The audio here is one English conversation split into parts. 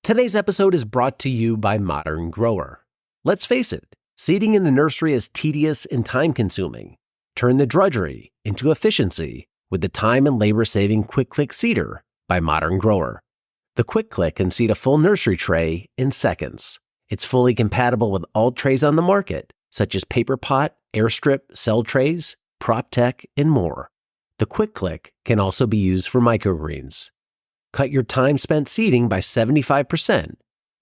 Today's episode is brought to you by Modern Grower. Let's face it, seeding in the nursery is tedious and time-consuming. Turn the drudgery into efficiency with the time and labor-saving Quick Click Seeder by Modern Grower. The Quick Click can seed a full nursery tray in seconds. It's fully compatible with all trays on the market, such as paper pot, airstrip, cell trays, prop tech, and more. The Quick Click can also be used for microgreens. Cut your time spent seeding by 75%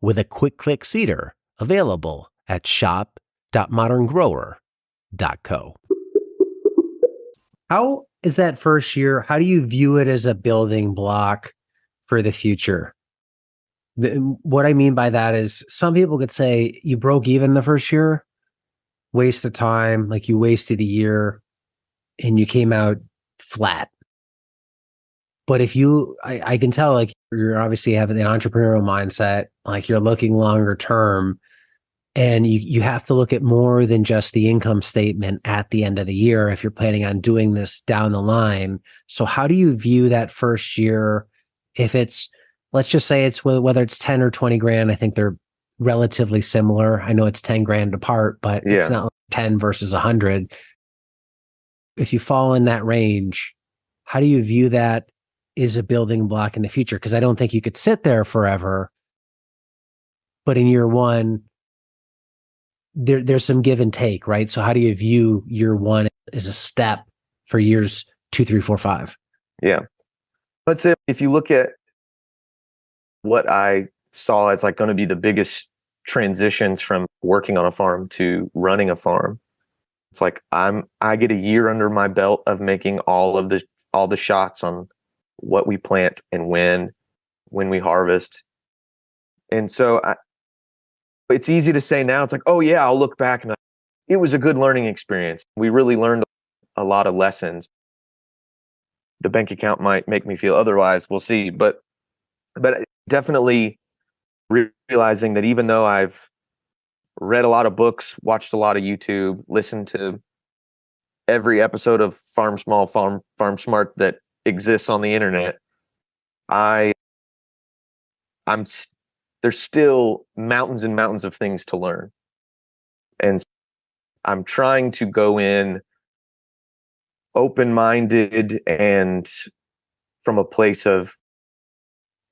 with a Quick Click Seeder available at shop.moderngrower.co. How is that first year? How do you view it as a building block for the future? What I mean by that is some people could say you broke even the first year, waste of time, like you wasted a year and you came out flat. But if I can tell, like you're obviously having an entrepreneurial mindset, like you're looking longer term, and you have to look at more than just the income statement at the end of the year if you're planning on doing this down the line. So how do you view that first year? If it's, let's just say it's whether it's 10 or 20 grand, I think they're relatively similar. I know it's 10 grand apart, but it's not like 10 versus 100. If you fall in that range, how do you view that is a building block in the future? Because I don't think you could sit there forever. But in year one, there's some give and take, right? So how do you view year one as a step for years 2, 3, 4, 5? Yeah. Let's say if you look at what I saw as like going to be the biggest transitions from working on a farm to running a farm, it's like I get a year under my belt of making all the shots on what we plant and when we harvest. And so it's easy to say now, it's like, oh yeah, I'll look back and it was a good learning experience. We really learned a lot of lessons. The bank account might make me feel otherwise, we'll see. But definitely realizing that even though I've read a lot of books, watched a lot of YouTube, listened to every episode of Farm Small, Farm Smart that exists on the internet, there's still mountains and mountains of things to learn. And I'm trying to go in open-minded and from a place of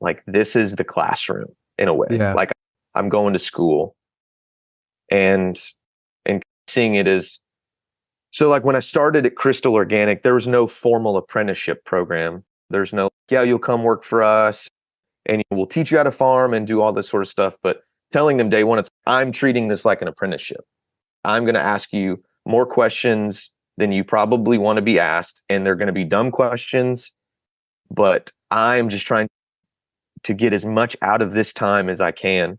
like, this is the classroom in a way. Yeah. Like I'm going to school and seeing it as, so like when I started at Crystal Organic, there was no formal apprenticeship program. There's no, yeah, you'll come work for us and we'll teach you how to farm and do all this sort of stuff. But telling them day one, I'm treating this like an apprenticeship. I'm going to ask you more questions than you probably want to be asked. And they're going to be dumb questions, but I'm just trying to get as much out of this time as I can.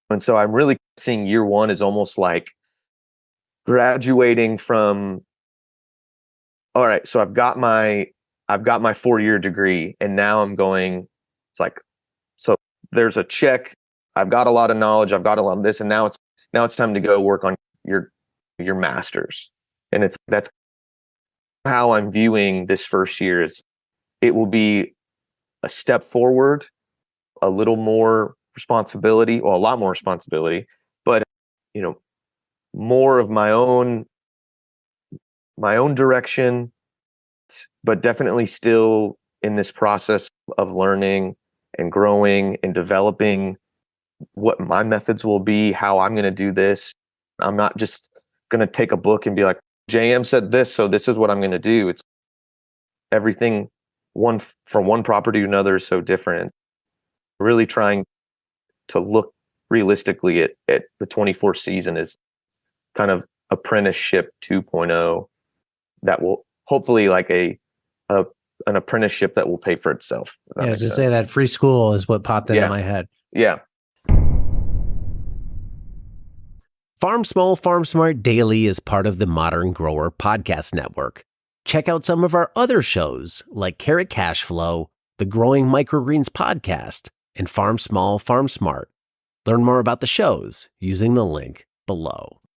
And so I'm really seeing year one is almost like graduating from, all right, so I've got my 4-year degree and now I'm going, it's like, so there's a check. I've got a lot of knowledge. I've got a lot of this. And now it's time to go work on your master's. And that's how I'm viewing this first year. Is it will be a step forward, a little more responsibility, or a lot more responsibility, but more of my own direction, but definitely still in this process of learning and growing and developing what my methods will be, how I'm going to do this. I'm not just going to take a book and be like, JM said this, so this is what I'm going to do. It's everything from one property to another is so different. Really trying to look realistically at the 24 season is kind of apprenticeship 2.0 that will hopefully like an apprenticeship that will pay for itself. Yeah, I was going to say that free school is what popped into my head. Yeah. Farm Small, Farm Smart Daily is part of the Modern Grower Podcast Network. Check out some of our other shows like Carrot Cash Flow, the Growing Microgreens Podcast, and Farm Small, Farm Smart. Learn more about the shows using the link below.